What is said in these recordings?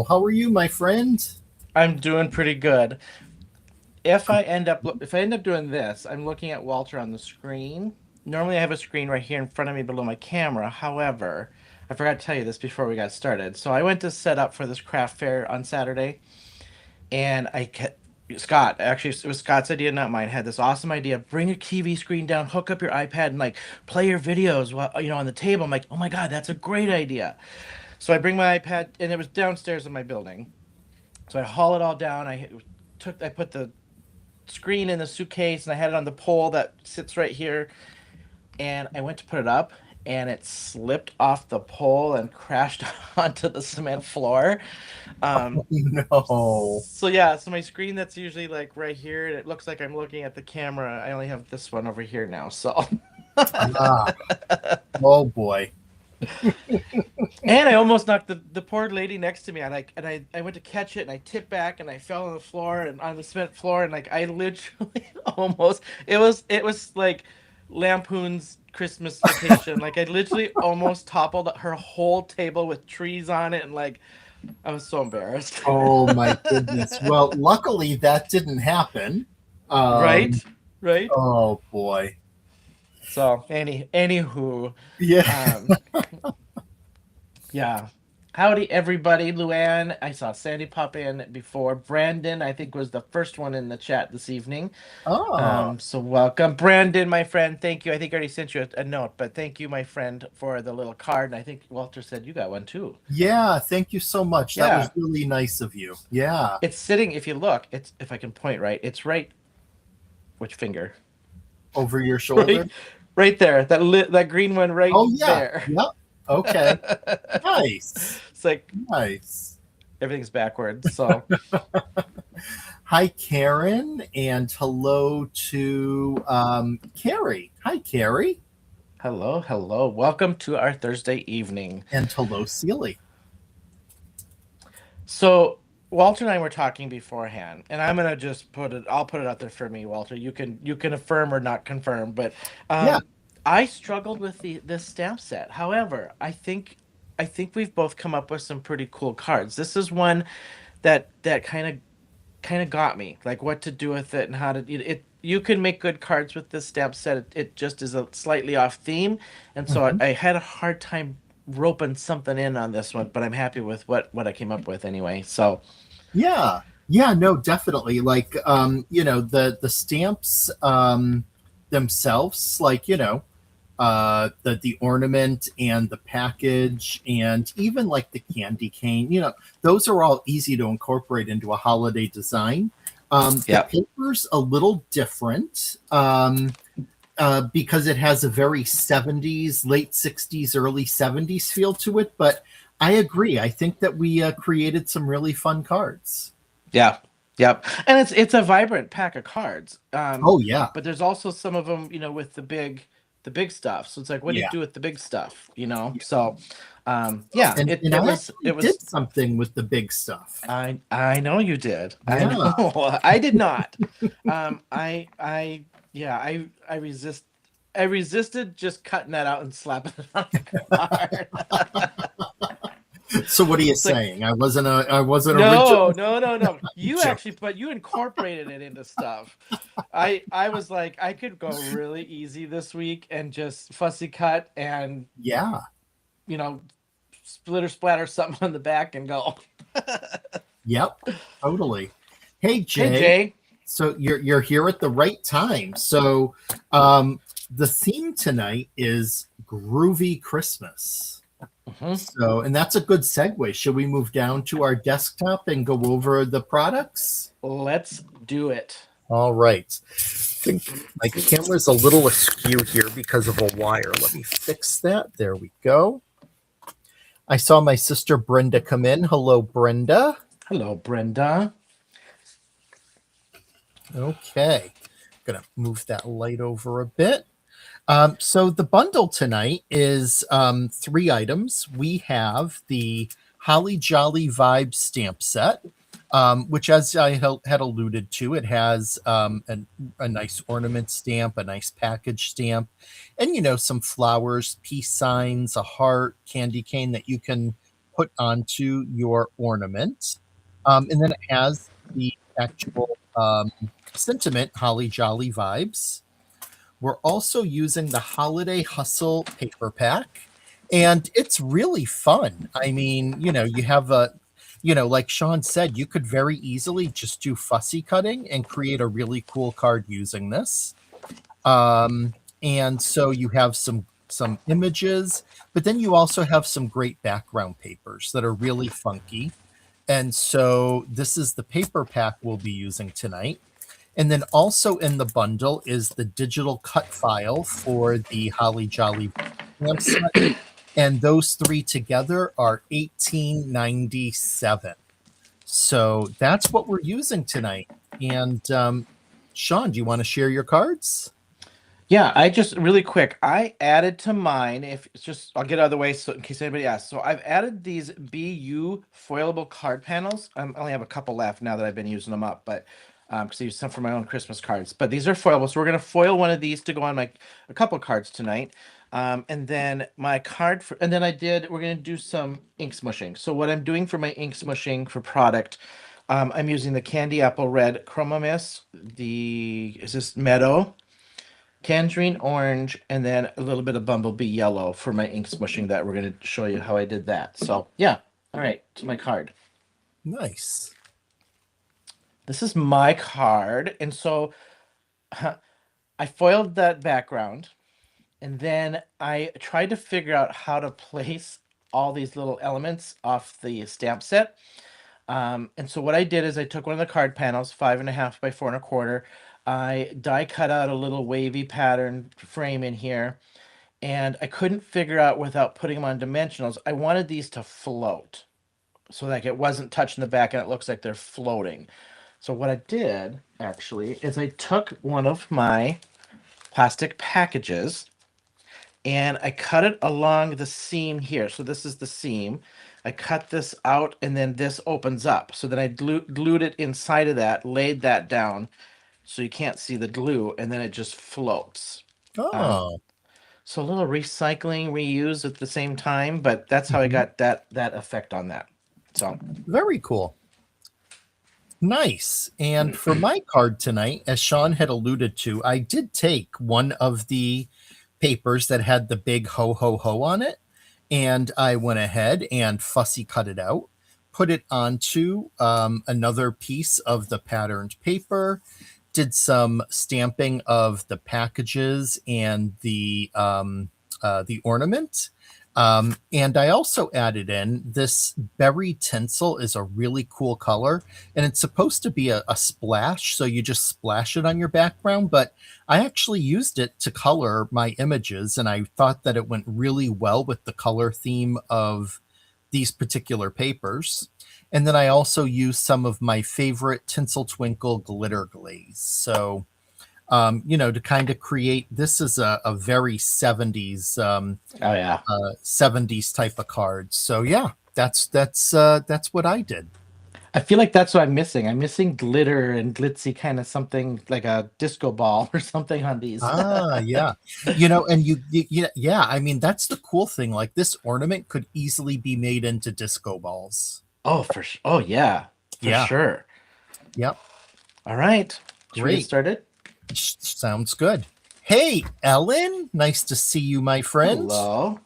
How are you, my friend? I'm doing pretty good. If I end up doing this, I'm looking at Walter on the screen. Normally I have a screen right here in front of me below my camera. However, I forgot to tell you this before we got started. So I went to set up for this craft fair on Saturday, and Scott, actually it was Scott's idea, not mine, had this awesome idea. Bring your TV screen down, hook up your iPad, and like play your videos while on the table. I'm like, oh my God, that's a great idea. So I bring my iPad, and it was downstairs in my building. So I haul it all down. I put the screen in the suitcase, and I had it on the pole that sits right here. And I went to put it up, and it slipped off the pole and crashed onto the cement floor. No. So yeah, so my screen that's usually like right here, and it looks like I'm looking at the camera. I only have this one over here now. So. Oh boy. And I almost knocked the poor lady next to me. I went to catch it, and I tipped back, and I fell on the floor and on the cement floor, and like I literally almost it was like Lampoon's Christmas Vacation. Like I literally almost toppled her whole table with trees on it, and like I was so embarrassed. Oh my goodness. Well, luckily that didn't happen. Right. Oh boy. So anywho, yeah, yeah. Howdy, everybody. Luann, I saw Sandy pop in before. Brandon, I think, was the first one in the chat this evening. Oh, So welcome. Brandon, my friend. Thank you. I think I already sent you a note, but thank you, my friend, for the little card. And I think Walter said you got one too. yeah. Thank you so much. That was Yeah. really nice of you. Yeah. It's sitting, if you look, it's if I can point right, it's right, which finger? Over your shoulder. Right, right there. That green one right Oh, yeah. there. Yep. Okay. Nice. It's like Nice. everything's backwards. So Hi, Karen, and hello to Carrie. Hi, Carrie, hello, hello. Welcome to our Thursday evening. and hello, Seely. So Walter and I were talking beforehand, and I'm gonna just put it. I'll put it out there for me, Walter. You can affirm or not confirm, but Yeah. um, I struggled with this stamp set. However, I think we've both come up with some pretty cool cards. This is one that kind of got me, like what to do with it and how to it. You can make good cards with this stamp set. It just is a slightly off theme, and so Mhm. I had a hard time roping something in on this one, but I'm happy with what I came up with anyway. So Yeah. Yeah. No, definitely. Like, the stamps themselves, like, the ornament and the package and even like the candy cane, those are all easy to incorporate into a holiday design. The yeah, paper's a little different, because it has a very 70s, late 60s, early 70s feel to it. But I agree. I think that we created some really fun cards. yeah, yep. And it's a vibrant pack of cards. Oh, yeah. But there's also some of them, with the big stuff. So it's like, what do you Yeah. do with the big stuff? So yeah, And, it and it I was actually it was did something with the big stuff. I know you did. I Yeah. know. I did not. I yeah, I resisted just cutting that out and slapping it on the card. So what are you It's like, saying? I wasn't no, original. no, no, no. You Joke. actually, but you incorporated it into stuff. I was like, I could go really easy this week and just fussy cut and Yeah. you know splitter splatter something on the back and go. Yep. Totally. Hey, Hey Jay. Jay. So you're here at the right time. So um, the theme tonight is groovy Christmas. Mhm. So, and that's a good segue. Should we move down to our desktop and go over the products? Let's do it. All right. I think my camera's a little askew here because of a wire. Let me fix that. There we go. I saw my sister Brenda come in. Hello, Brenda. Hello, Brenda. Okay. Gonna move that light over a bit. So the bundle tonight is three items. We have the Holly Jolly Vibe stamp set, which, as I had alluded to, it has a nice ornament stamp, a nice package stamp, and some flowers, peace signs, a heart, candy cane that you can put onto your ornament. And then it has the actual sentiment, Holly Jolly Vibes. We're also using the Holiday Hustle paper pack, and it's really fun. I mean, you have like Shawn said, you could very easily just do fussy cutting and create a really cool card using this. And so you have some images, but then you also have some great background papers that are really funky. And so this is the paper pack we'll be using tonight. And then also in the bundle is the digital cut file for the Holly Jolly website. And those three together are 1897. So that's what we're using tonight. And Shawn, do you want to share your cards? Yeah, I just really quick. I added to mine. If it's just, I'll get out of the way so in case anybody asks. So I've added these BU foilable card panels. I only have a couple left now that I've been using them up, but because I use some for my own Christmas cards. But these are foilable, so we're gonna foil one of these to go on a couple cards tonight. And then my card for, and then we're gonna do some ink smushing. So what I'm doing for my ink smushing for product, I'm using the Candy Apple Red Chroma Mist. Is this Meadow? Tangerine orange, and then a little bit of bumblebee yellow for my ink smushing that we're going to show you how I did that. So yeah, All right, to my card. Nice. This is my card, and so I foiled that background, and then I tried to figure out how to place all these little elements off the stamp set. And so what I did is I took one of the card panels, 5.5 by 4.25. I die cut out a little wavy pattern frame in here, and I couldn't figure out without putting them on dimensionals. I wanted these to float, so like it wasn't touching the back and it looks like they're floating. So what I did actually is I took one of my plastic packages and I cut it along the seam here. So this is the seam. I cut this out and then this opens up. So then I glued it inside of that, laid that down so you can't see the glue, and then it just floats. Um, Oh, so a little recycling, reuse at the same time, but that's how I mhm. got that effect on that. So Very cool. Nice. And for my card tonight, as Shawn had alluded to, I did take one of the papers that had the big ho ho ho on it, and I went ahead and fussy cut it out, put it onto another piece of the patterned paper, did some stamping of the packages and the ornament. And I also added in this berry tinsel is a really cool color, and it's supposed to be a splash, so you just splash it on your background. But I actually used it to color my images, and I thought that it went really well with the color theme of these particular papers. And then I also used some of my favorite Tinsel Twinkle glitter glaze. So, to kind of create this is a very 70s oh yeah. 70s type of cards. So yeah, that's what I did. I feel like that's what I'm missing. I'm missing glitter and glitzy kind of something like a disco ball or something on these. Ah, yeah. And yeah, I mean that's the cool thing. Like this ornament could easily be made into disco balls. Oh, for sure. Oh, yeah, for Yeah. sure. Yep. All right. Should we get Great. started? Sounds good. Hey, Ellen, nice to see you, my friend. Hello.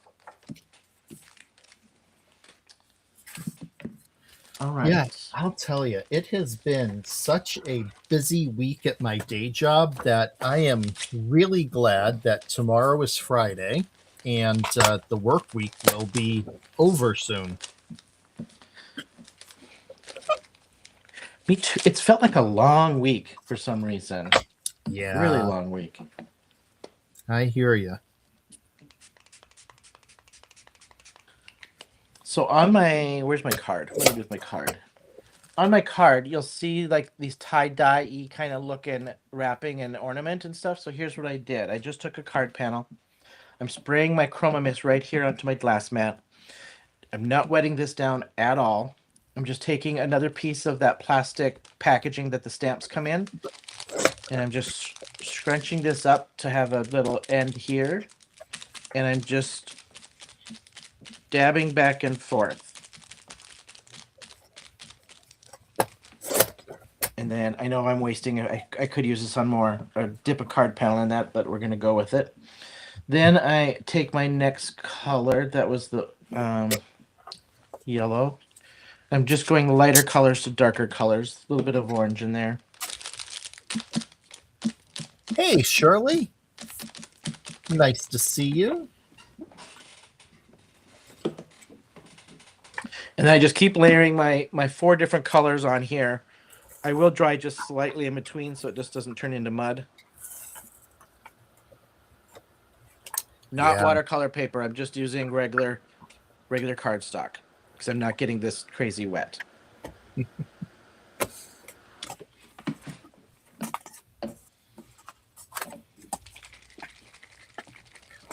All right. Yeah, I'll tell you, it has been such a busy week at my day job that I am really glad that tomorrow is Friday and the work week will be over soon. Me too. It's felt like a long week for some reason. Yeah, Really long week. I hear you. So on my, where's my card? What do I do with my card? On my card, you'll see like these tie-dye-y kind of looking wrapping and ornament and stuff. So here's what I did. I just took a card panel. I'm spraying my chroma mist right here onto my glass mat. I'm not wetting this down at all. I'm just taking another piece of that plastic packaging that the stamps come in, and I'm just scrunching this up to have a little end here, and I'm just dabbing back and forth. And then I know I'm wasting it. I could use this on more, or dip a card panel in that, but we're going to go with it. Then I take my next color. That was the yellow. I'm just going lighter colors to darker colors. A little bit of orange in there. Hey, Shirley. Nice to see you. And then I just keep layering my 4 different colors on here. I will dry just slightly in between so it just doesn't turn into mud. Not watercolor paper. I'm just using regular cardstock because I'm not getting this crazy wet.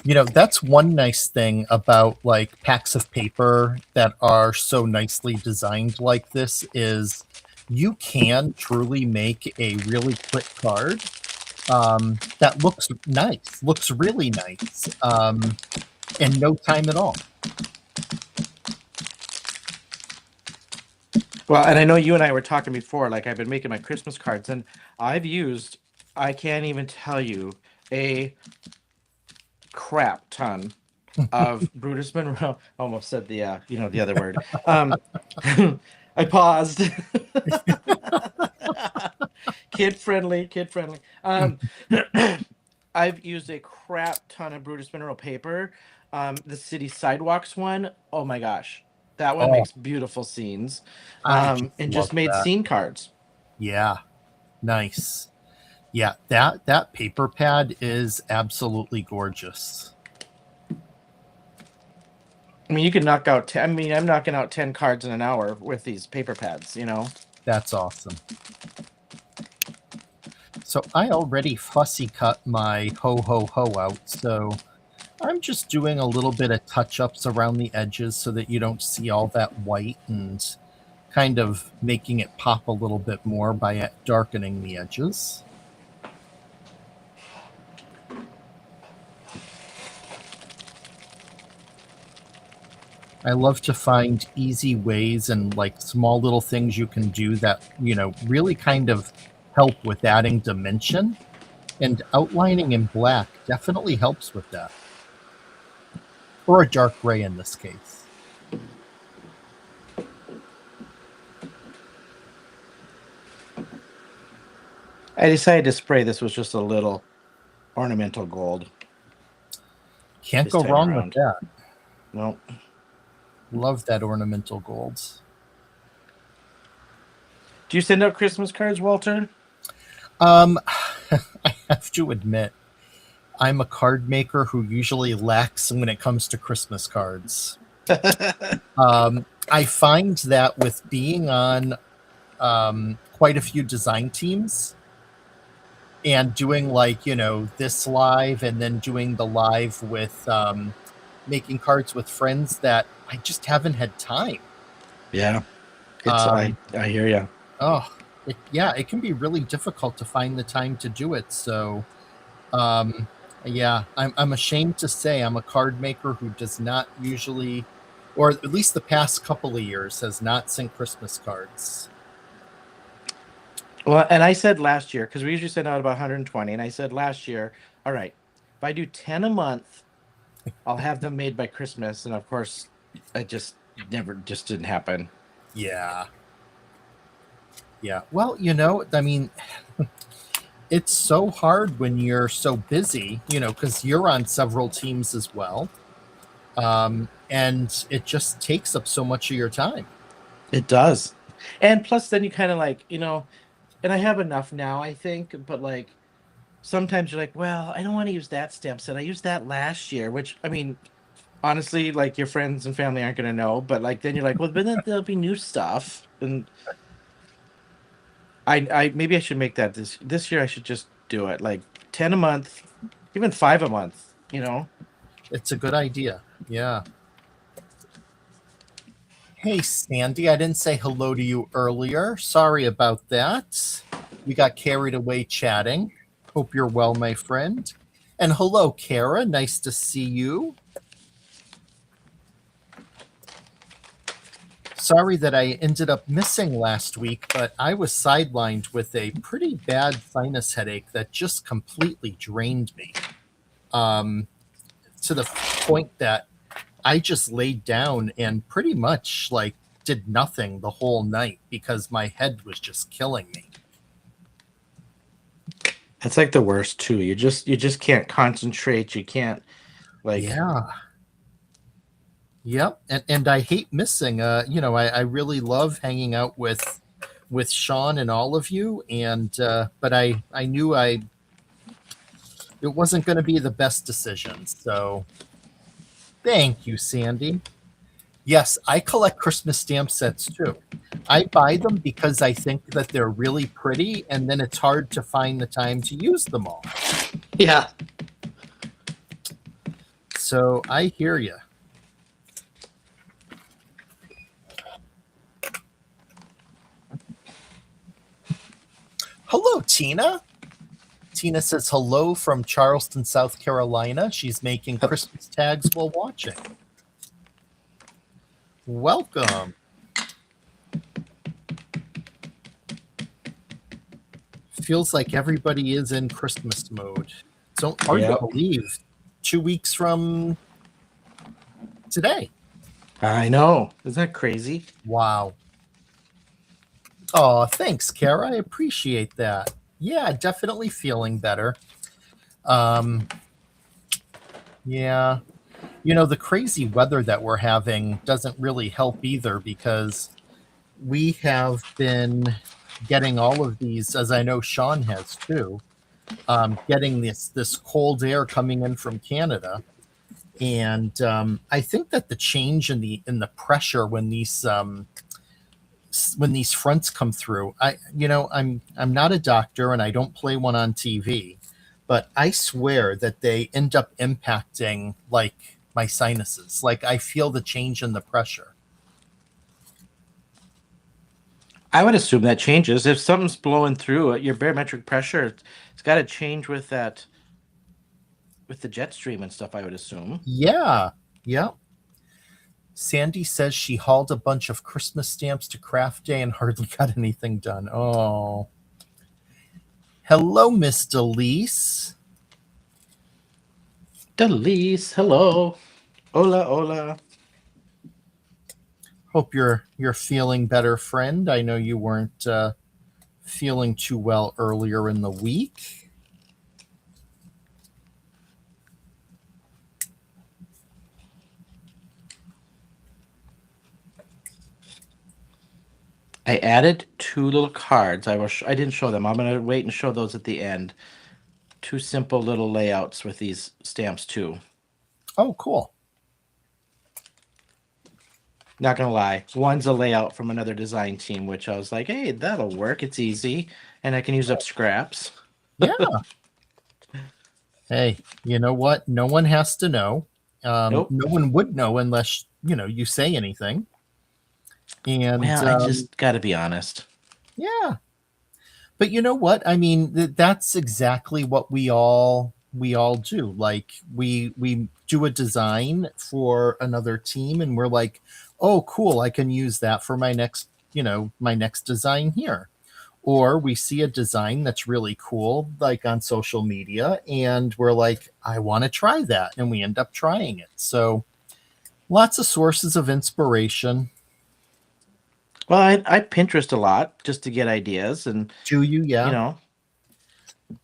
That's one nice thing about like packs of paper that are so nicely designed like this is you can truly make a really quick card that looks really nice in no time at all. Well, and I know you and I were talking before, like I've been making my Christmas cards, and I've used, I can't even tell you, a crap ton of Brutus Monroe. Almost said the the other word. I paused. Kid friendly, kid friendly. I've used a crap ton of Brutus Monroe paper. The city sidewalks one, oh my gosh, that one Oh, makes beautiful scenes. I just And love just made that. scene cards. Yeah, nice. Yeah, that paper pad is absolutely gorgeous. I mean, you can knock out. I mean, I'm knocking out 10 cards in an hour with these paper pads. You know. That's awesome. So I already fussy cut my ho ho ho out, so I'm just doing a little bit of touch-ups around the edges so that you don't see all that white, and kind of making it pop a little bit more by darkening the edges. I love to find easy ways and like small little things you can do that, really kind of help with adding dimension. And outlining in black definitely helps with that. Or a dark gray in this case. I decided to spray this with just a little ornamental gold. Can't This go time wrong with around. that. Well, Love that ornamental gold. do you send out Christmas cards, Walter? I have to admit, I'm a card maker who usually lacks when it comes to Christmas cards. I find that with being on quite a few design teams and doing this live and then doing the live with making cards with friends, that I just haven't had time. Yeah, it's I hear you. Oh, it can be really difficult to find the time to do it. So, yeah, I'm ashamed to say I'm a card maker who does not usually, or at least the past couple of years, has not sent Christmas cards. Well, and I said last year, because we usually send out about 120, and I said last year, all right, if I do 10 a month, I'll have them made by Christmas. And of course, it just didn't happen. Yeah. Yeah. Well, I mean, it's so hard when you're so busy, because you're on several teams as well. And it just takes up so much of your time. It does. And plus, then you kind of like, and I have enough now, I think, but like sometimes you're like, well, I don't want to use that stamp set. I used that last year, which I mean, honestly, like your friends and family aren't going to know, but like then you're like, well, but then there'll be new stuff. And I maybe I should make that this year. I should just do it like 10 a month, even 5 a month. It's a good idea. Yeah. Hey, Sandy, I didn't say hello to you earlier. Sorry about that. We got carried away chatting. Hope you're well, my friend. And hello, Kara. Nice to see you. Sorry that I ended up missing last week, but I was sidelined with a pretty bad sinus headache that just completely drained me. To the point that I just laid down and pretty much like did nothing the whole night because my head was just killing me. That's like the worst too. You just can't concentrate. You can't like Yeah. Yep. And I hate missing. I really love hanging out with Shawn and all of you, and but I knew it wasn't going to be the best decision. So thank you, Sandy. Yes, I collect Christmas stamp sets too. I buy them because I think that they're really pretty, and then it's hard to find the time to use them all. Yeah. So I hear you. Hello, Tina. Tina says hello from Charleston, South Carolina. She's making Christmas tags while watching. Welcome. Feels like everybody is in Christmas mode. It's so hard to believe. 2 weeks from today. I know. Isn't that crazy? Wow. Oh, thanks, Kara. I appreciate that. Yeah, definitely feeling better. Um, yeah. The crazy weather that we're having doesn't really help either because we have been getting all of these, as I know Shawn has too, getting this cold air coming in from Canada. And I think that the change in the pressure when these fronts come through, I'm not a doctor and I don't play one on TV, but I swear that they end up impacting like my sinuses. Like I feel the change in the pressure. I would assume that changes. If something's blowing through it, your barometric pressure, it's got to change with that, with the jet stream and stuff, I would assume. Yeah. Yeah. Sandy says she hauled a bunch of Christmas stamps to craft day and hardly got anything done. Oh. Hello, Miss Delise. Delise, hello. Hola, hola. Hope you're feeling better, friend. I know you weren't feeling too well earlier in the week. I added two little cards. I didn't show them. I'm going to wait and show those at the end. Two simple little layouts with these stamps too. Oh, cool. Not gonna lie, one's a layout from another design team, which I was like, hey, that'll work. It's easy, and I can use up scraps. Yeah. Hey, you know what? No one has to know. Nope. No one would know unless you say anything. And Well, I just got to be honest. yeah, but you know what? I mean, that's exactly what we all do. Like we do a design for another team, and we're like, oh, cool! I can use that for my next design here. Or we see a design that's really cool, like on social media, and we're like, I want to try that, and we end up trying it. So lots of sources of inspiration. Well, I Pinterest a lot just to get ideas, and Do you? you Yeah. know,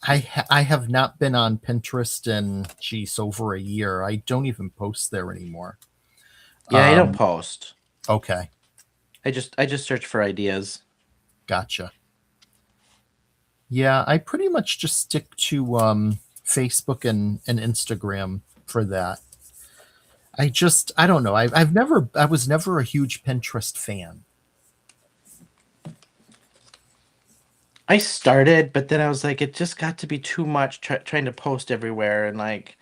I have not been on Pinterest in geez over a year. I don't even post there anymore. yeah, I don't Um, post. okay, I just search for ideas. gotcha. Yeah, I pretty much just stick to Facebook and Instagram for that. I don't know. I was never a huge Pinterest fan. I started, but then I was like, it just got to be too much trying to post everywhere, and like,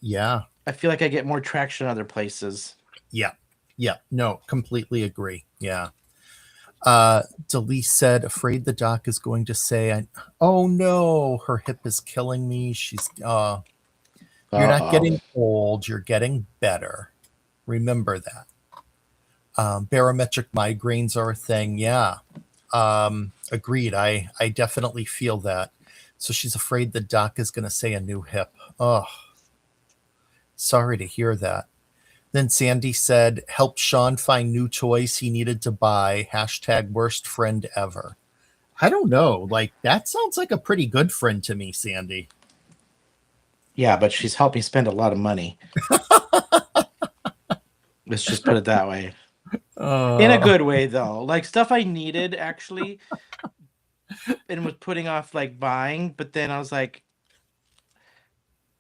Yeah, I feel like I get more traction other places. yeah, yeah. No, completely agree. Yeah. Delise said, afraid the doc is going to say, oh no, her hip is killing me. You're not Uh-oh. getting old, you're getting better. Remember that. Barometric migraines are a thing. Yeah. Agreed. I definitely feel that. So she's afraid the doc is going to say a new hip. Oh, sorry to hear that. Then Sandy said, help Shawn find new toys he needed to buy. Hashtag worst friend ever. I don't know. Like, that sounds like a pretty good friend to me, Sandy. Yeah, but she's helped me spend a lot of money. Let's just put it that way. In a Uh, good way, though. Like stuff I needed actually and was putting off like buying, but then I was like,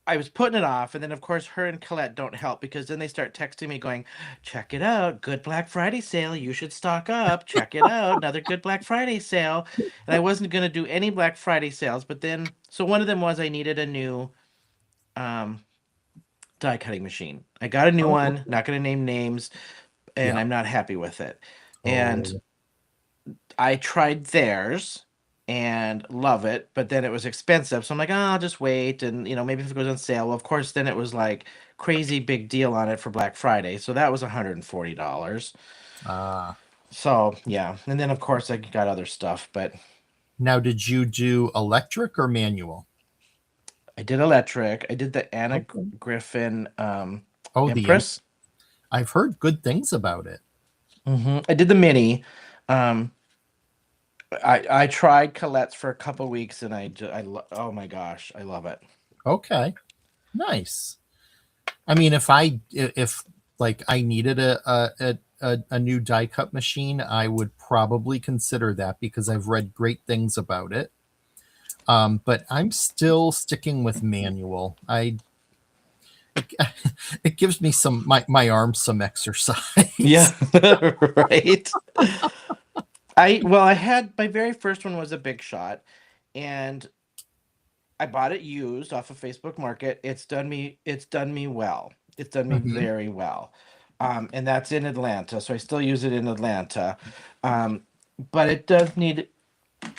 I was putting it off, and then of course her and Colette don't help because then they start texting me going, check it out, good Black Friday sale, you should stock up, check it out, another good Black Friday sale. And I wasn't gonna do any Black Friday sales, but then so one of them was I needed a new um die cutting machine. I got a new oh, one, not gonna name names, and yeah. I'm not happy with it. And Oh, I tried theirs and love it, but then it was expensive. So I'm like, oh, I'll just wait. And, maybe if it goes on sale. Well, of course, then it was like crazy big deal on it for Black Friday. So that was $140. ah. So yeah. And then, of course, I got other stuff, but Now, did you do electric or manual? I did electric. I did the Anna Okay. Griffin Oh, Empress. I've heard good things about it. I did the mini. Um, I tried Colette's for a couple weeks, and oh my gosh, I love it. Okay, nice. I mean, if like I needed a new die cut machine, I would probably consider that because I've read great things about it. But I'm still sticking with manual. It gives me my arms some exercise. Yeah, right. I had my very first one was a Big Shot, and I bought it used off of Facebook Market. It's done me well. It's done me Mhm. very well. And that's in Atlanta, so I still use it in Atlanta. Um, but it does need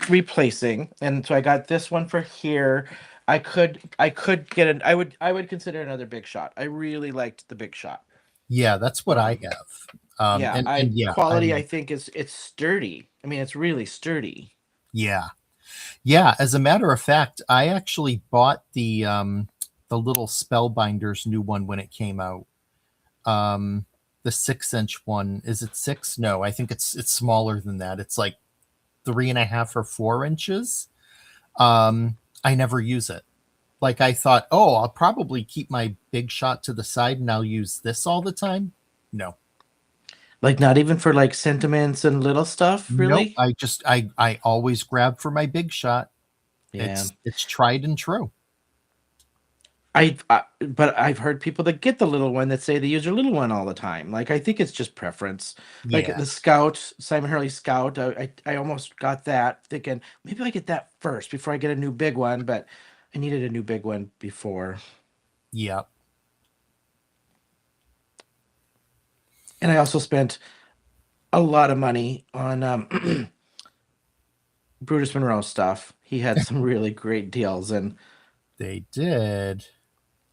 replacing, and so I got this one for here. I could get an I would consider another Big Shot. I really liked the Big Shot. Yeah, that's what I Um, have. yeah, And I yeah, quality I think is it's sturdy. I mean, it's really sturdy. yeah, yeah. As a matter of fact, I actually bought the little Spellbinders new one when it came out. Um, the 6-inch one. Is it six? No, I think it's smaller than that. It's like 3.5 or 4 inches. I never use it. Like I thought, oh, I'll probably keep my Big Shot to the side and I'll use this all the time. No, Like not even for like sentiments and little stuff, nope. really? I always grab for my Big Shot. Yeah. It's tried and true. But I've heard people that get the little one that say they use their little one all the time. Like I think it's just preference. Like Yeah, the Scout, Simon Hurley Scout, I almost got that thinking maybe I get that first before I get a new big one, but I needed a new big one before. yeah. And I also spent a lot of money on Brutus Monroe stuff. He had some really great deals, and They did.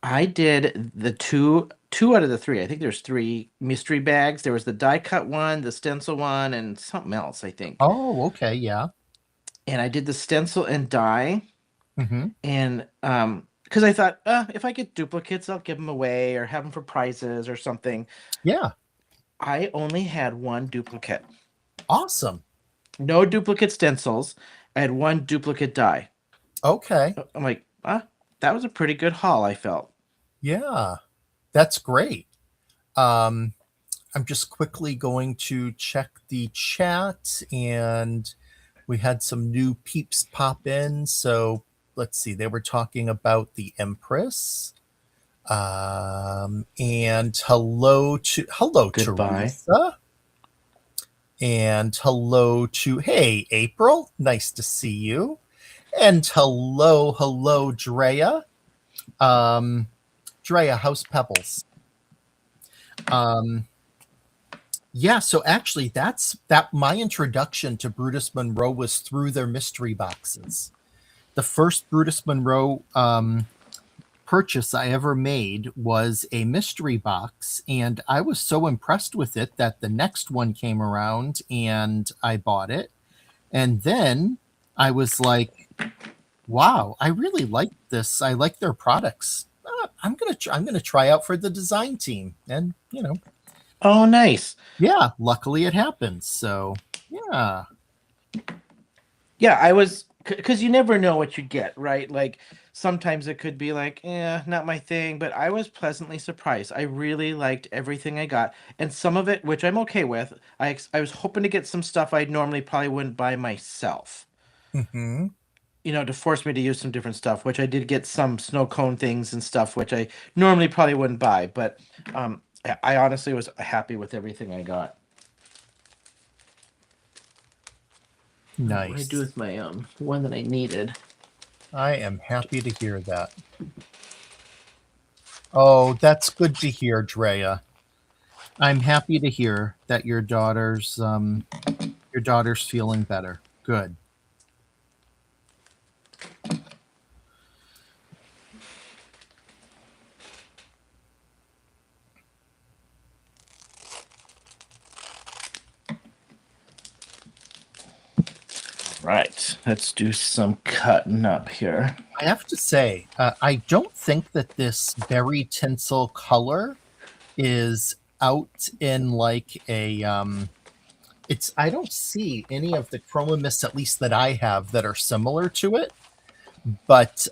I did the two out of the three. I think there's three mystery bags. There was the die cut one, the stencil one, and something else, I think. Oh, okay, yeah. And I did the stencil and die, Hmm. and because I thought, if I get duplicates, I'll give them away or have them for prizes or something. Yeah, I only had one duplicate, awesome. no duplicate stencils. I had one duplicate die. Okay, I'm like, that was a pretty good haul, I felt. yeah, that's great. Um, I'm just quickly going to check the chat, and we had some new peeps pop in. So let's see, they were talking about the Empress. And hello Goodbye. Teresa, and hello to hey April, nice to see you, and hello Drea. Um, Drea, how's Pebbles? Um, yeah, so actually that my introduction to Brutus Monroe was through their mystery boxes. The first Brutus Monroe purchase I ever made was a mystery box, and I was so impressed with it that the next one came around and I bought it. And then I was like, wow, I really like this. I like their products. I'm gonna try out for the design team, and Oh, nice. yeah, luckily it happened. So yeah, Yeah, I was because you never know what you get, right? Like sometimes it could be like, not my thing, but I was pleasantly surprised. I really liked everything I got, and some of it, which I'm okay with. I was hoping to get some stuff I normally probably wouldn't buy myself. hmm, To force me to use some different stuff, which I did get some snow cone things and stuff, which I normally probably wouldn't buy. But I honestly was happy with everything I got. What did I do nice. with my one that I needed? I am happy to hear that. Oh, that's good to hear, Drea. I'm happy to hear that your daughter's feeling better. Good. Right, let's do some cutting up here. I have to say, I don't think that this berry tinsel color is out in like a I don't see any of the chroma mists, at least that I have, that are similar to it. But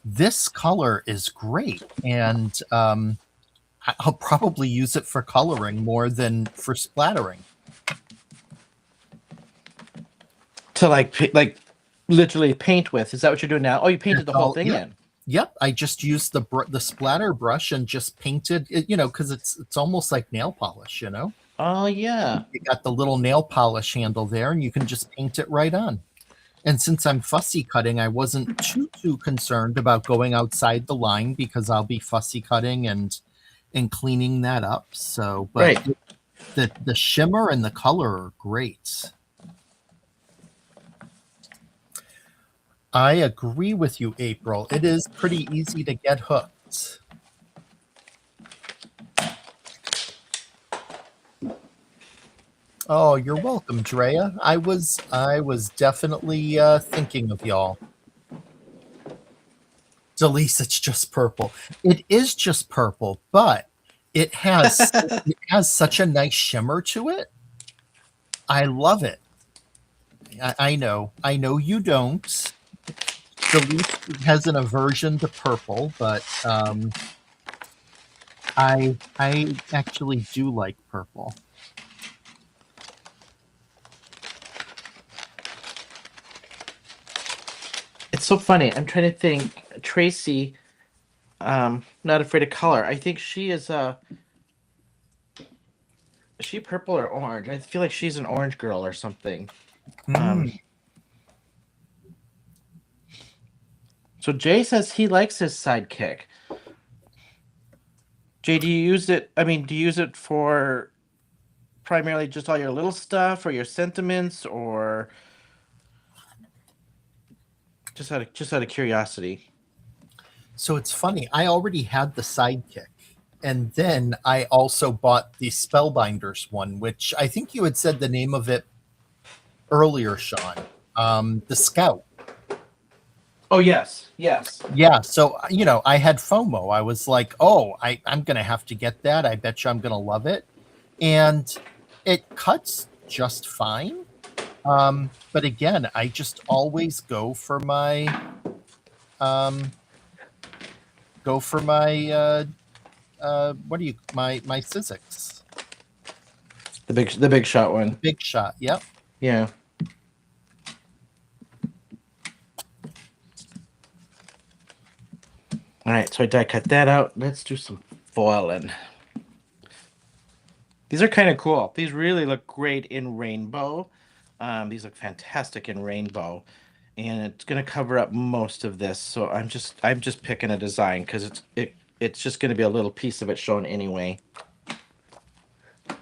this color is great, and I'll probably use it for coloring more than for splattering. To like literally paint with. Is that what you're doing now? Oh, you painted the whole thing Yep. in. Yep, I just used the splatter brush and just painted it, because it's almost like nail polish, Oh yeah. You got the little nail polish handle there, and you can just paint it right on. And since I'm fussy cutting, I wasn't too concerned about going outside the line because I'll be fussy cutting and cleaning that up. So, but Right. the shimmer and the color are great. I agree with you, April. It is pretty easy to get hooked. Oh, you're welcome, Drea. I was definitely thinking of y'all. Delise, it's just purple. It is just purple, but it has such a nice shimmer to it. I love it. I know you don't. Delise has an aversion to purple, but I actually do like purple. It's so funny. I'm trying to think. Tracy, not afraid of color. I think she is is she purple or orange? I feel like she's an orange girl or something. So Jay says he likes his sidekick. Jay, do you use it? I mean, do you use it for primarily just all your little stuff, or your sentiments, or just out of curiosity? So it's funny. I already had the sidekick, and then I also bought the Spellbinders one, which I think you had said the name of it earlier, Shawn. The Scout. Oh yes. Yeah. So I had FOMO. I was like, oh, I'm gonna have to get that. I bet you I'm gonna love it, and it cuts just fine. But again, I just always go for my my Sizzix. The big shot one. Big shot, yep. Yeah. All right, so I die cut that out. Let's do some foiling. These are kind of cool. These really look great in rainbow. These look fantastic in rainbow, and it's going to cover up most of this. So I'm just picking a design because it's just going to be a little piece of it shown anyway.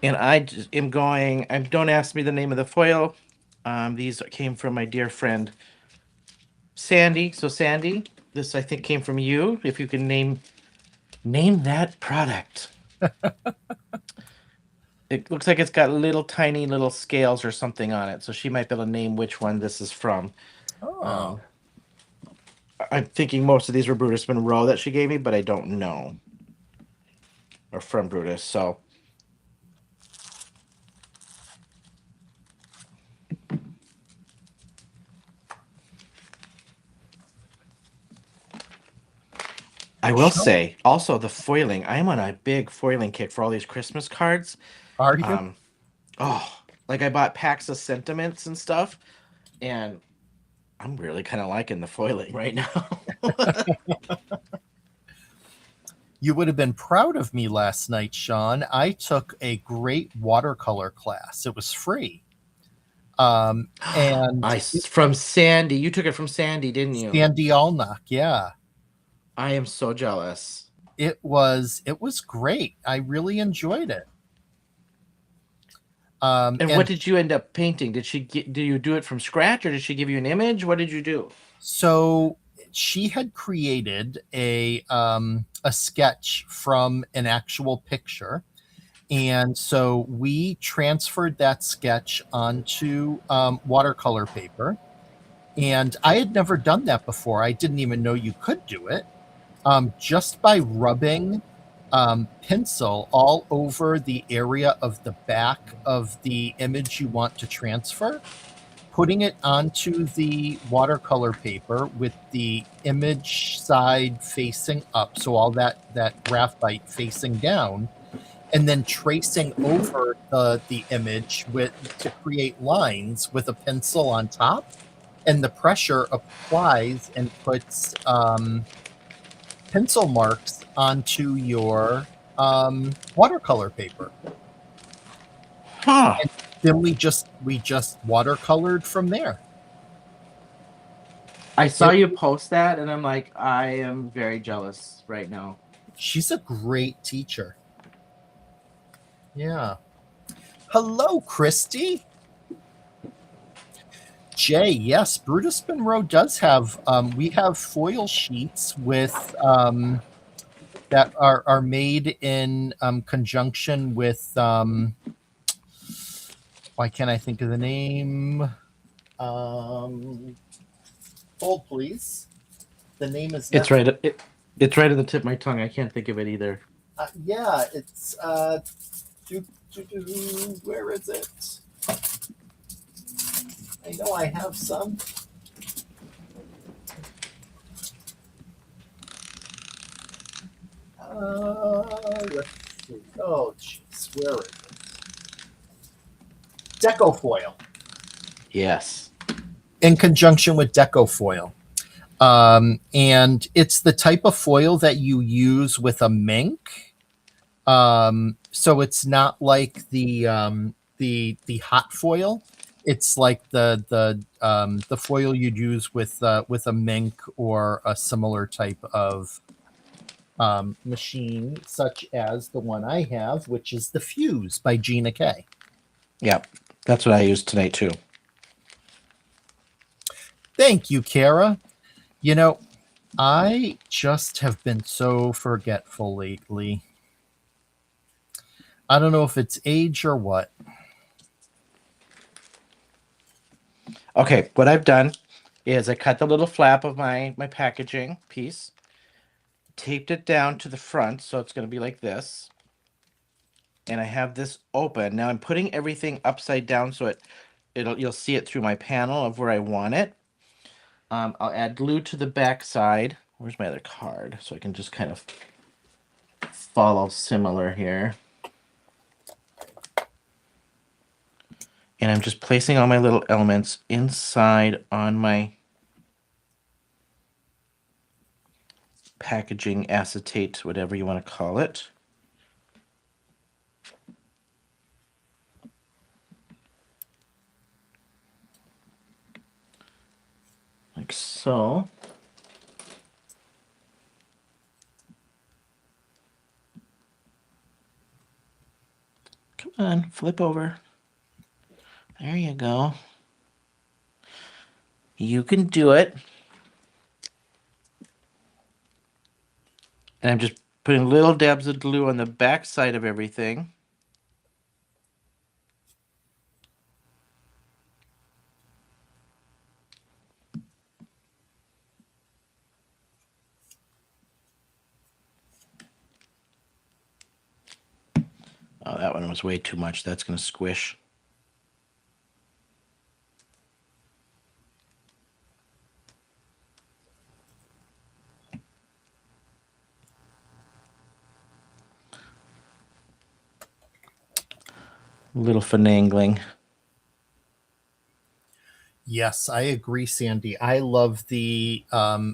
And I just am going. Don't ask me the name of the foil. These came from my dear friend Sandy. So Sandy, this I think came from you. If you can name that product. It looks like it's got tiny little scales or something on it, so she might be able to name which one this is from. Oh. I'm thinking most of these were Brutus Monroe that she gave me, but I don't know. Or from Brutus, so. I will say, also the foiling. I'm on a big foiling kick for all these Christmas cards. Are you? Like I bought packs of sentiments and stuff, and I'm really kind of liking the foiling right now. You would have been proud of me last night, Shawn. I took a great watercolor class. It was free. And from Sandy. You took it from Sandy, didn't you? Sandy Allnock, yeah. I am so jealous. It was great. I really enjoyed it. And what did you end up painting? Did you do it from scratch, or did she give you an image? What did you do? So she had created a sketch from an actual picture, and so we transferred that sketch onto watercolor paper. And I had never done that before. I didn't even know you could do it. Just by rubbing pencil all over the area of the back of the image you want to transfer, putting it onto the watercolor paper with the image side facing up, so all that graphite facing down, and then tracing over the image to create lines with a pencil on top, and the pressure applies and puts pencil marks onto your watercolor paper. Huh. And then we just watercolored from there. I saw you post that, and I'm like, I am very jealous right now. She's a great teacher. Yeah. Hello, Christy. Jay, yes, Brutus Monroe does have. We have foil sheets with that are made in conjunction with. Why can't I think of the name? Hold, please. The name is. It's right. It's right at the tip of my tongue. I can't think of it either. Yeah, it's. Where is it? I know I have some. Let's see. Oh, jeez, where is it? Decofoil. Yes. In conjunction with Decofoil. And it's the type of foil that you use with a mink. So it's not like the hot foil. It's like the foil you'd use with a mink or a similar type of machine, such as the one I have, which is the Fuse by Gina K. Yep. That's what I used tonight too. Thank you, Kara. You know, I just have been so forgetful lately. I don't know if it's age or what. Okay, what I've done is I cut the little flap of my packaging piece, taped it down to the front, so it's going to be like this. And I have this open. Now I'm putting everything upside down so you'll see it through my panel of where I want it. I'll add glue to the back side. Where's my other card? So I can just kind of follow similar here. And I'm just placing all my little elements inside on my packaging acetate, whatever you want to call it. Like so. Come on, flip over. There you go. You can do it. And I'm just putting little dabs of glue on the back side of everything. Oh, that one was way too much. That's going to squish. A little finagling. Yes, I agree, Sandy. I love the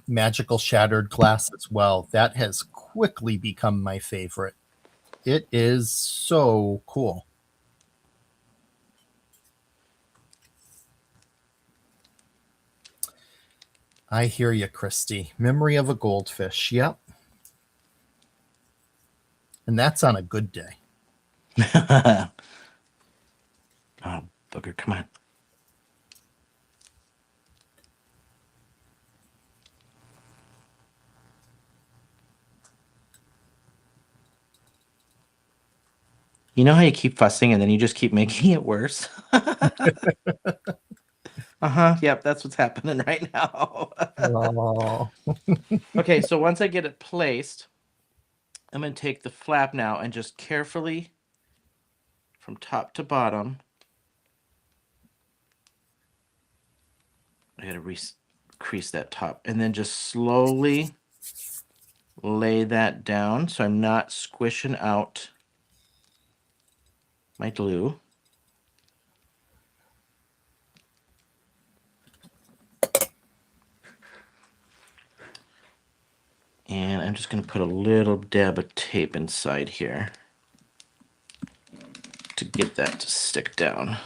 magical shattered glass as well. That has quickly become my favorite. It is so cool. I hear you, Christy. Memory of a goldfish. Yep. And that's on a good day. Oh, booger, come on. You know how you keep fussing and then you just keep making it worse? Yep, that's what's happening right now. Oh. Okay, so once I get it placed, I'm going to take the flap now and just carefully, from top to bottom, I got to crease that top, and then just slowly lay that down so I'm not squishing out my glue. And I'm just going to put a little dab of tape inside here to get that to stick down.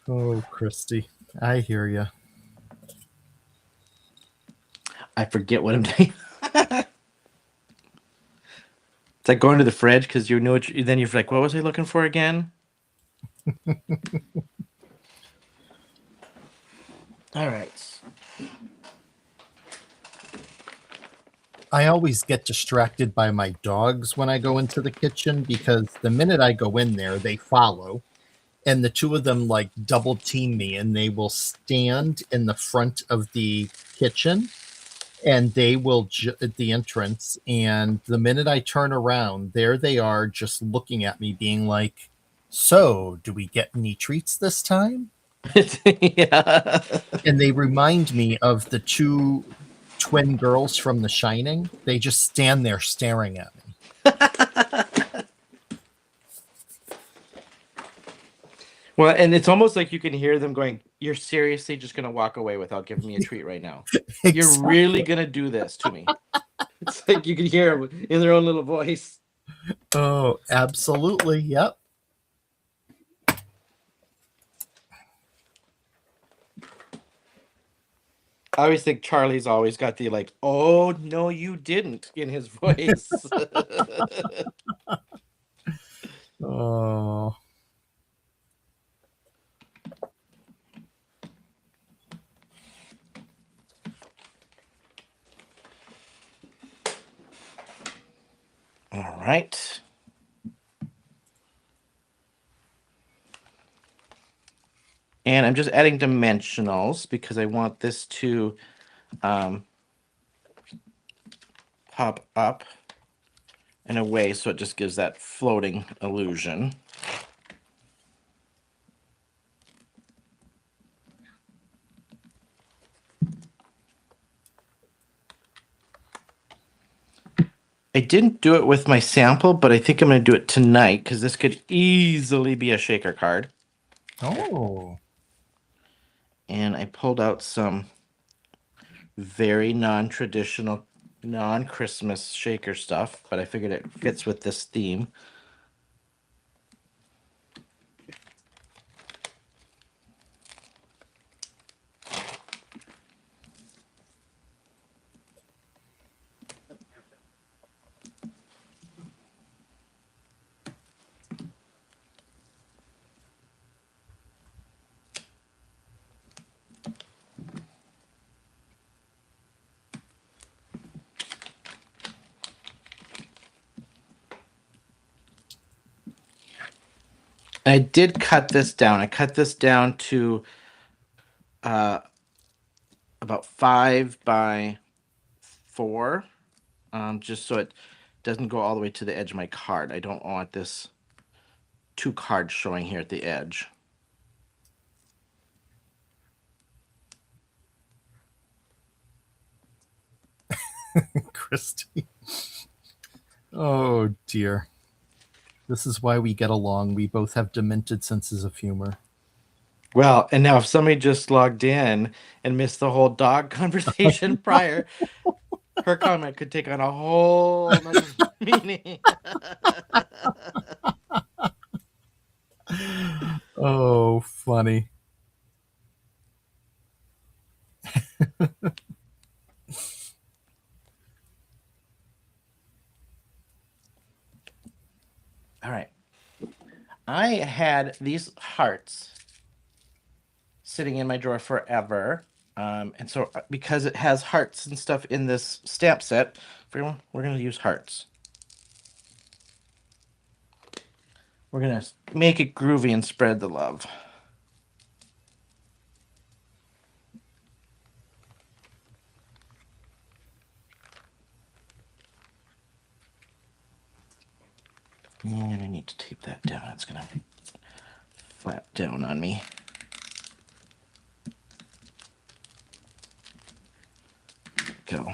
Oh, Christy, I hear you. I forget what I'm doing. It's like going to the fridge because you know what. Then you're like, what was I looking for again? All right. I always get distracted by my dogs when I go into the kitchen because the minute I go in there, they follow. And the two of them like double team me, and they will stand in the front of the kitchen and they will at the entrance. And the minute I turn around, there they are just looking at me, being like, so do we get any treats this time? Yeah. And they remind me of the two twin girls from The Shining. They just stand there staring at me. Well, and it's almost like you can hear them going, you're seriously just going to walk away without giving me a treat right now? Exactly. You're really going to do this to me? It's like you can hear them in their own little voice. Oh, absolutely. Yep. I always think Charlie's always got the like, oh, no, you didn't in his voice. Oh. All right. And I'm just adding dimensionals because I want this to pop up in a way so it just gives that floating illusion. I didn't do it with my sample, but I think I'm going to do it tonight because this could easily be a shaker card. Oh. And I pulled out some very non-traditional, non-Christmas shaker stuff, but I figured it fits with this theme. I did cut this down. I cut this down to about 5 by 4, just so it doesn't go all the way to the edge of my card. I don't want this 2 cards showing here at the edge. Christy. Oh, dear. This is why we get along. We both have demented senses of humor. Well, and now if somebody just logged in and missed the whole dog conversation prior, her comment could take on a whole other meaning. Oh, funny. All right. I had these hearts sitting in my drawer forever. And so because it has hearts and stuff in this stamp set, for everyone, we're going to use hearts. We're going to make it groovy and spread the love. And I need to tape that down. It's going to flap down on me. Go.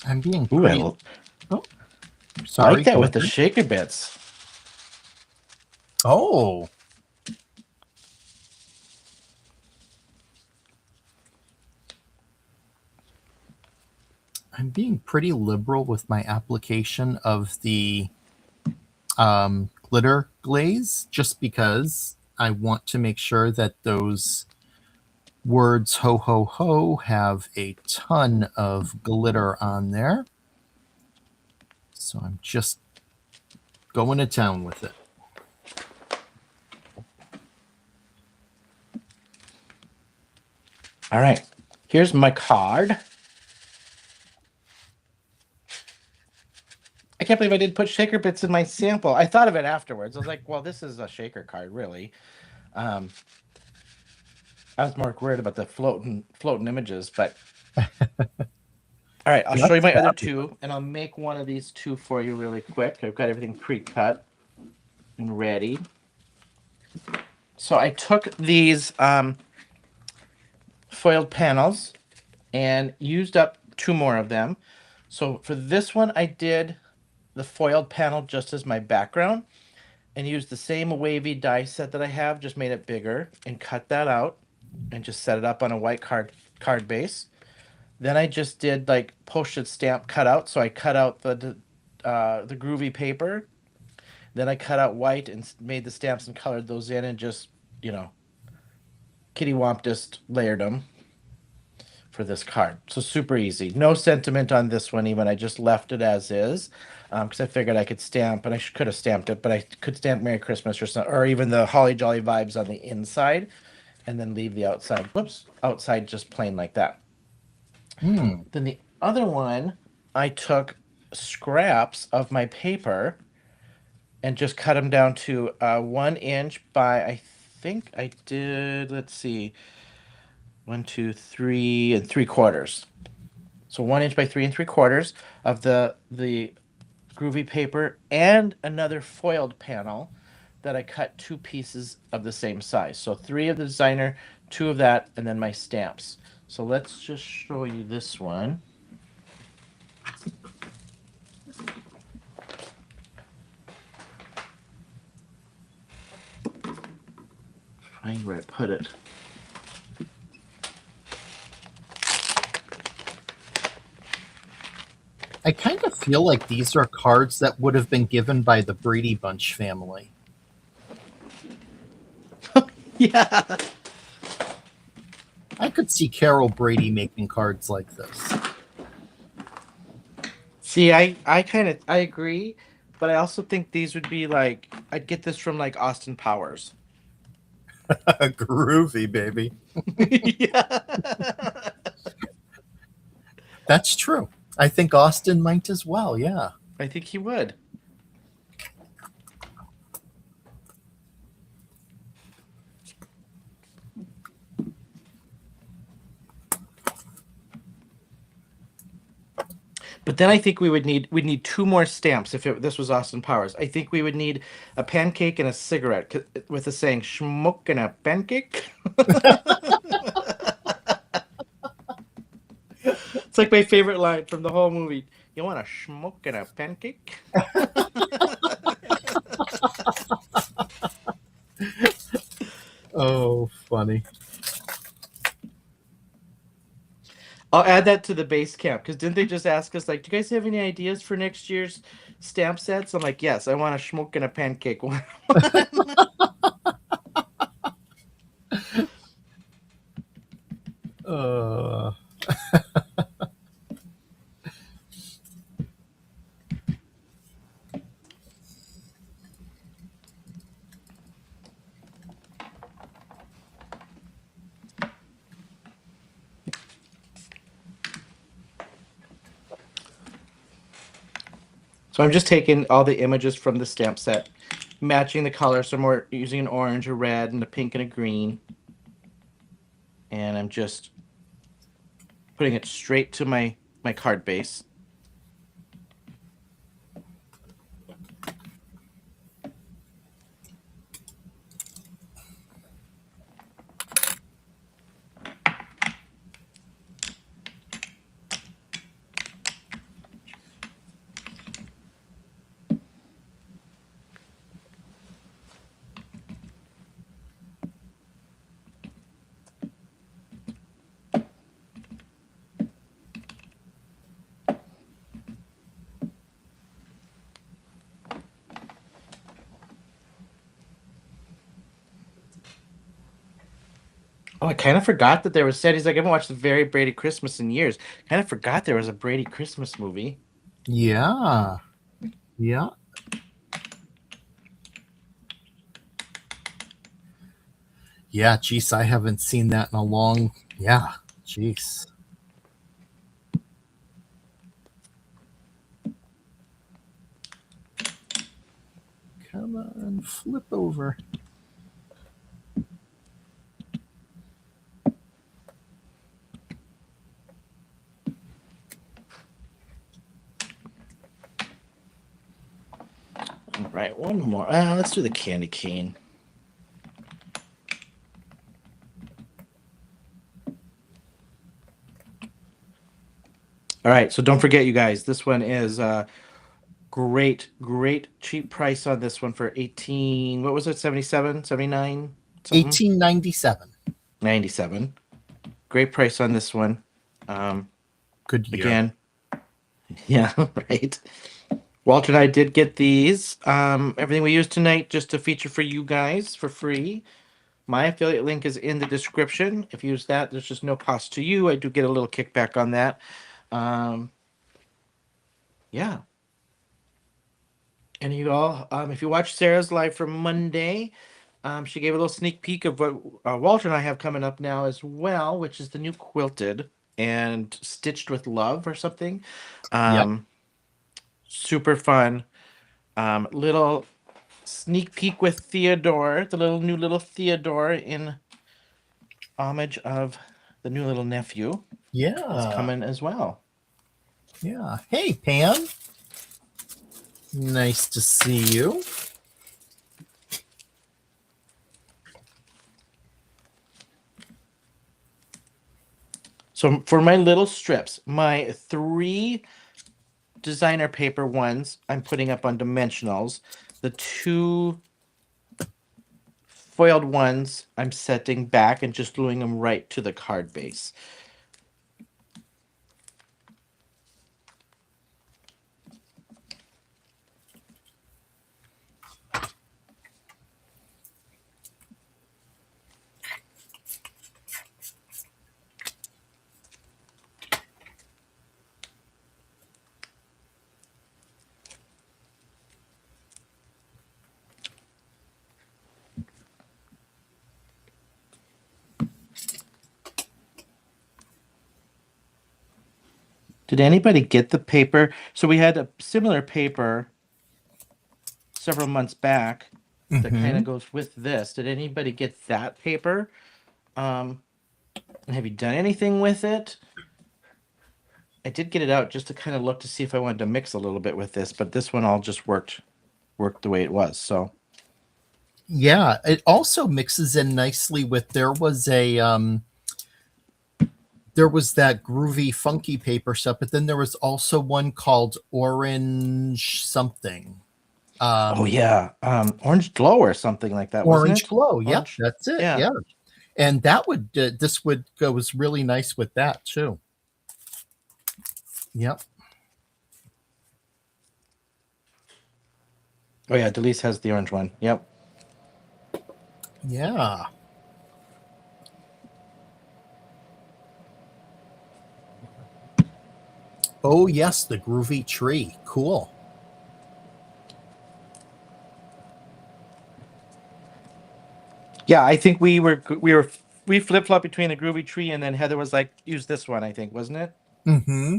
I'm being Ooh, pretty. Oh, Sorry. I like that go with the ahead. shaker bits. Oh. I'm being pretty liberal with my application of the glitter glaze just because I want to make sure that those words ho ho ho have a ton of glitter on there. So I'm just going to town with it. All right. Here's my card. I can't believe I didn't put shaker bits in my sample. I thought of it afterwards. I was like, well, this is a shaker card, really. I was more worried about the floating images, but all right, I'll show you That's my other fabulous. two, and I'll make one of these two for you really quick. I've got everything pre-cut and ready. So I took these foiled panels and used up 2 more of them. So for this one, I did the foiled panel just as my background and used the same wavy die set that I have, just made it bigger and cut that out and just set it up on a white card base. Then I just did like postage stamp cutout. So I cut out the groovy paper. Then I cut out white and made the stamps and colored those in and just, you know, kitty womp just layered them for this card. So super easy. No sentiment on this one even. I just left it as is because I figured I could stamp, and I could have stamped it, but I could stamp Merry Christmas or something, or even the Holly Jolly vibes on the inside and then leave the outside. Whoops. Outside just plain like that. Then the other one, I took scraps of my paper and just cut them down to 1 inch by, I think I did, let's see, 1, 2, 3 3/4. So 1 inch by 3 3/4 of the groovy paper and another foiled panel that I cut 2 pieces of the same size. So 3 of the designer, 2 of that, and then my stamps. So let's just show you this one. Find where I put it. I kind of feel like these are cards that would have been given by the Brady Bunch family. Yeah. I could see Carol Brady making cards like this. See, I kind of I agree, but I also think these would be like I'd get this from like Austin Powers. Groovy, baby. Yeah. That's true. I think Austin might as well, yeah. I think he would. But then I think we'd need 2 more stamps if this was Austin Powers. I think we would need a pancake and a cigarette with the saying "smoking a pancake." It's like my favorite line from the whole movie. You want a smoking a pancake? Oh, funny. I'll add that to the base camp because didn't they just ask us like, "Do you guys have any ideas for next year's stamp sets?" I'm like, "Yes, I want a smoke and a pancake one." Uh, So I'm just taking all the images from the stamp set matching the color. So we're using an orange, a red, and a pink and a green. And I'm just putting it straight to my card base. Oh, I kind of forgot that there was said. He's like, I haven't watched the very Brady Christmas in years. Kind of forgot there was a Brady Christmas movie. Yeah. Yeah. Yeah, geez, I haven't seen that in a long. Yeah, geez. Come on, flip over. All right, one more. Let's do the candy cane. All right, so don't forget, you guys, this one is great cheap price on this one for 18. What was it? 77, 79, something? 1897. 97. Great price on this one. Good year. Again, yeah, right. Walter and I did get these. Everything we used tonight just to feature for you guys for free. My affiliate link is in the description. If you use that, there's just no cost to you. I do get a little kickback on that. Yeah. And you all, if you watch Sarah's live from Monday, she gave a little sneak peek of what Walter and I have coming up now as well, which is the new Quilted and Stitched with Love or something. Yep. Super fun. Little sneak peek with Theodore, the new little Theodore in homage of the new little nephew. Is Yeah. coming as well. Yeah. Hey, Pam. Nice to see you. So for my little strips, my 3 designer paper ones I'm putting up on dimensionals. The 2 foiled ones I'm setting back and just gluing them right to the card base. Did anybody get the paper? So we had a similar paper several months back that kind of goes with this. Did anybody get that paper? Have you done anything with it? I did get it out just to kind of look to see if I wanted to mix a little bit with this, but this one all just worked the way it was. So Yeah, it also mixes in nicely with there was that groovy funky paper stuff, but then there was also one called Orange something. oh yeah, Orange Glow or something like that, wasn't Orange it? Glow. Yep, Orange- that's it. yeah. Yeah. And that would this would goes really nice with that too. Yep. Oh yeah, Delise has the orange one. Yep. Yeah. Oh yes, the groovy tree. Cool. Yeah, I think we flip flop between the groovy tree and then Heather was like, use this one. I think, wasn't it? Mm-hmm.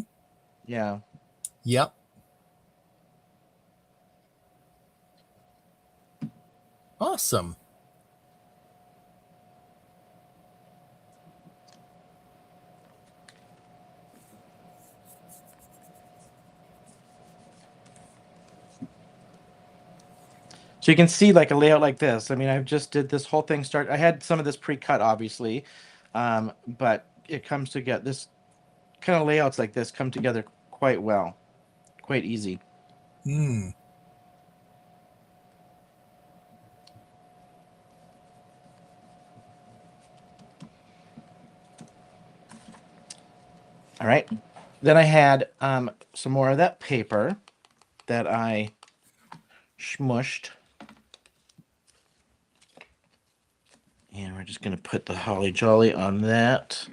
Yeah. Yep. Awesome. So you can see like a layout like this. I mean, I just did this whole thing start. I had some of this pre-cut, obviously, but it comes together. This kind of layouts like this come together quite well, quite easy. Hmm. All right. Then I had some more of that paper that I smushed. And we're just going to put the Holly Jolly on that.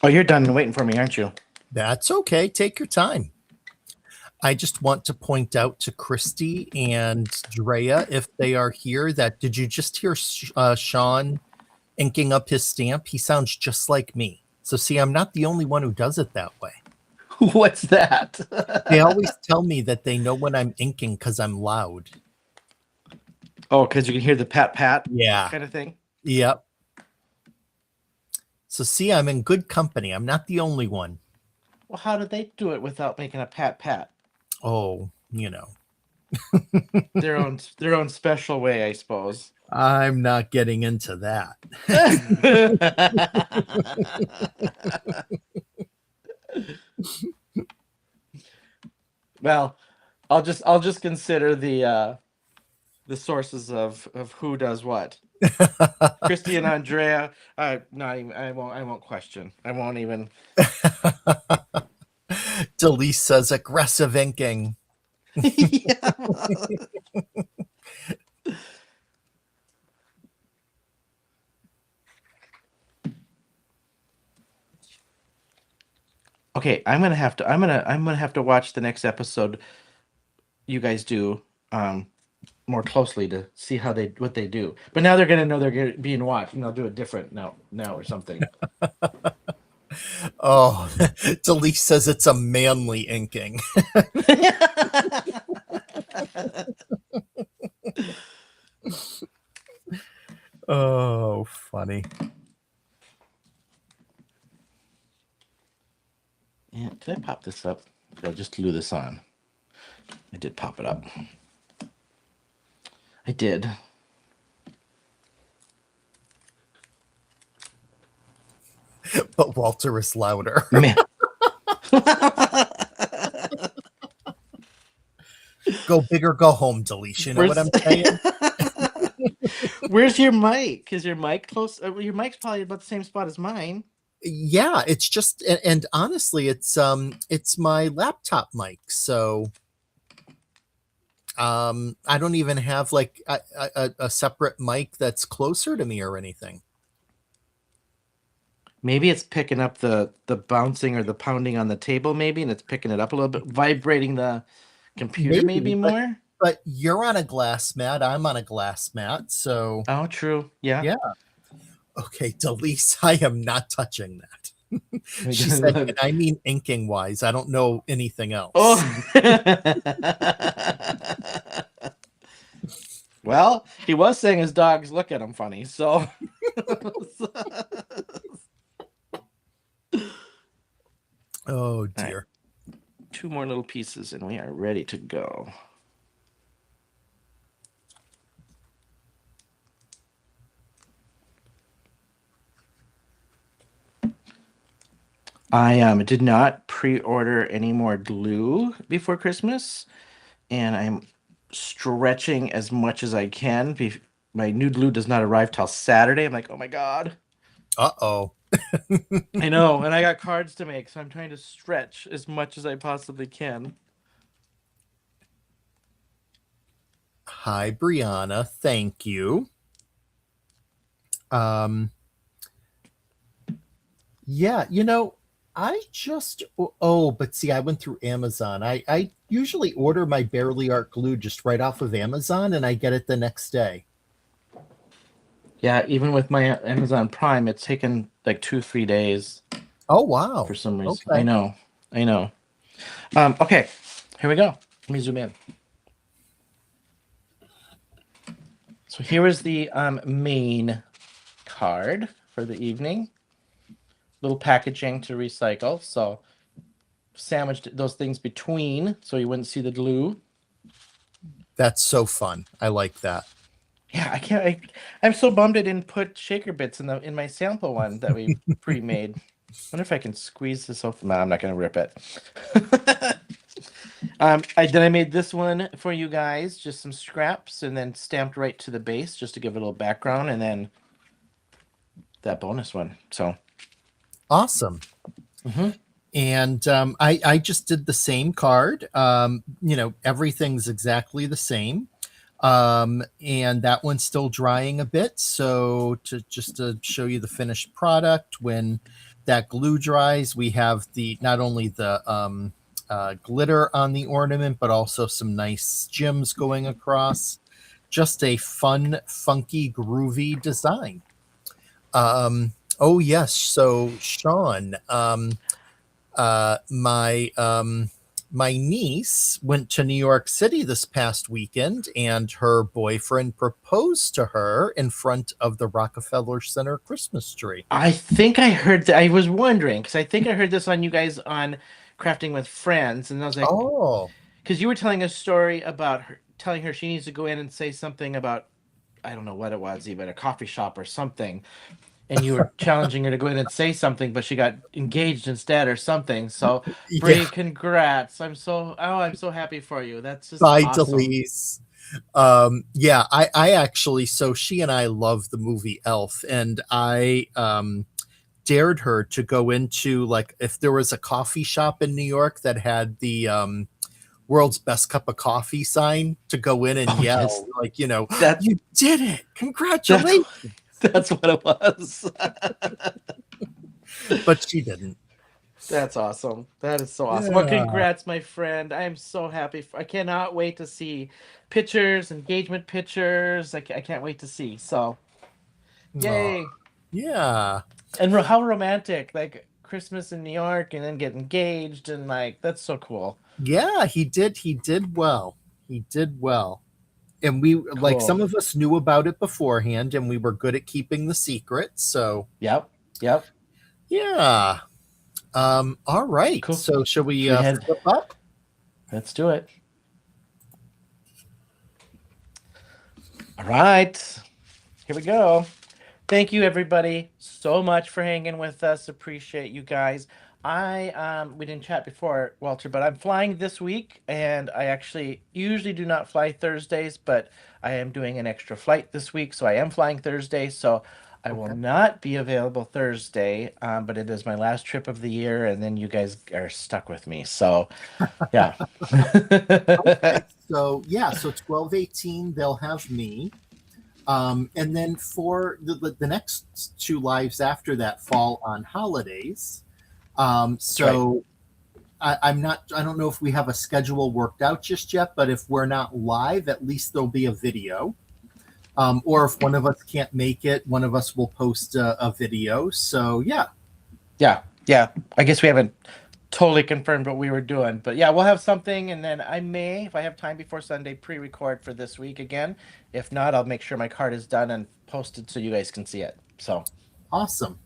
Oh, you're done and waiting for me, aren't you? That's okay. Take your time. I just want to point out to Christy and Drea, if they are here, that did you just hear Shawn inking up his stamp? He sounds just like me. So see, I'm not the only one who does it that way. What's that? They always tell me that they know when I'm inking because I'm loud. Oh, because you can hear the pat pat Yeah. kind of thing. Yep. So see, I'm in good company. I'm not the only one. Well, how did they do it without making a pat pat? Oh, you know. Their own special way, I suppose. I'm not getting into that. Well, I'll just consider the sources of who does what. Christy and Andrea, not even, I won't question. I won't even. Delise says aggressive inking. Yeah. Okay, I'm gonna have to watch the next episode you guys do more closely to see what they do. But now they're gonna know they're being watched, and they'll do it different now or something. Oh, Delise says it's a manly inking. Oh, funny. Yeah, did I pop this up? I'll just glue this on. I did pop it up. I did. But Walter is louder. Man. Go big or go home, Delise. You know what I'm saying? Where's your mic? Is your mic close? Your mic's probably about the same spot as mine. Yeah, it's just and honestly, it's my laptop mic. So I don't even have like a separate mic that's closer to me or anything. Maybe it's picking up the bouncing or the pounding on the table, maybe, and it's picking it up a little bit, vibrating the computer maybe more. But you're on a glass mat. I'm on a glass mat. So Oh, true. Yeah. yeah. Okay, Delise, I am not touching that. She said, and I mean inking wise. I don't know anything else. Oh. Well, he was saying his dogs look at him funny, so. Oh dear. Right. 2 more little pieces and we are ready to go. I did not pre-order any more glue before Christmas, and I'm stretching as much as I can. My new glue does not arrive till Saturday. I'm like, oh my God. Uh-oh. I know, and I got cards to make, so I'm trying to stretch as much as I possibly can. Hi, Brianna. Thank you. Yeah, I just but see, I went through Amazon. I usually order my Barely Art glue just right off of Amazon, and I get it the next day. Yeah, even with my Amazon Prime, it's taken like 2, 3 days Oh wow. for some reason. I Okay. know. I know. Okay, here we go. Let me zoom in. So here is the main card for the evening. Little packaging to recycle. So sandwiched those things between so you wouldn't see the glue. That's so fun. I like that. Yeah, I can't. I'm so bummed I didn't put shaker bits in my sample one that we pre-made. Wonder if I can squeeze this off. No, I'm not gonna rip it. I made this one for you guys, just some scraps, and then stamped right to the base, just to give it a little background, and then that bonus one. So, Awesome. mhm. And I just did the same card. Everything's exactly the same. And that one's still drying a bit. So to show you the finished product, when that glue dries, we have the not only the glitter on the ornament, but also some nice gems going across. Just a fun, funky, groovy design. Oh yes, so Shawn, my niece went to New York City this past weekend, and her boyfriend proposed to her in front of the Rockefeller Center Christmas tree. I think I heard that. I was wondering because I think I heard this on you guys on Crafting with Friends, and I was like, Oh, because you were telling a story about her telling her she needs to go in and say something about I don't know what it was, even a coffee shop or something, and you were challenging her to go in and say something, but she got engaged instead or something. So, yeah. Bree, congrats! I'm so happy for you. That's just Bye, awesome. Delise. Yeah, I actually, so she and I love the movie Elf, and I dared her to go into, like, if there was a coffee shop in New York that had the world's best cup of coffee sign, to go in and Oh yes, yell, like, that you did it, that's congratulations. that's what it was. But she didn't. That's awesome. That is so awesome. Well, Yeah. congrats, my friend. I am so happy. I cannot wait to see pictures, engagement pictures. I can't wait to see. So, Oh, yay. yeah. And how romantic. Like Christmas in New York and then get engaged and like that's so cool. Yeah, he did well. He did well. And we, like, Cool. some of us knew about it beforehand, and we were good at keeping the secret. So Yep. Yep. yeah. All right. Cool. So shall we Should we head? flip up? Let's do it. All right. Here we go. Thank you everybody so much for hanging with us. Appreciate you guys. I we didn't chat before, Walter, but I'm flying this week and I actually usually do not fly Thursdays, but I am doing an extra flight this week, so I am flying Thursday, so I will Okay. not be available Thursday, but it is my last trip of the year and then you guys are stuck with me. So, yeah. Okay. So yeah, so 12-18, they'll have me. And then for the next two lives after that fall on holidays. That's right. So I don't know if we have a schedule worked out just yet, but if we're not live, at least there'll be a video. Or if one of us can't make it, one of us will post a video. So yeah. Yeah. Yeah. I guess we haven't totally confirmed what we were doing. But yeah, we'll have something, and then I may, if I have time before Sunday, pre-record for this week again. If not, I'll make sure my card is done and posted so you guys can see it. So, Awesome.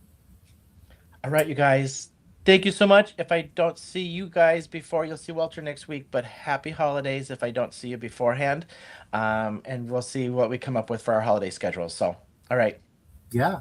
all right, you guys. Thank you so much. If I don't see you guys before, you'll see Walter next week. But happy holidays if I don't see you beforehand. And we'll see what we come up with for our holiday schedule. So, all right. Yeah.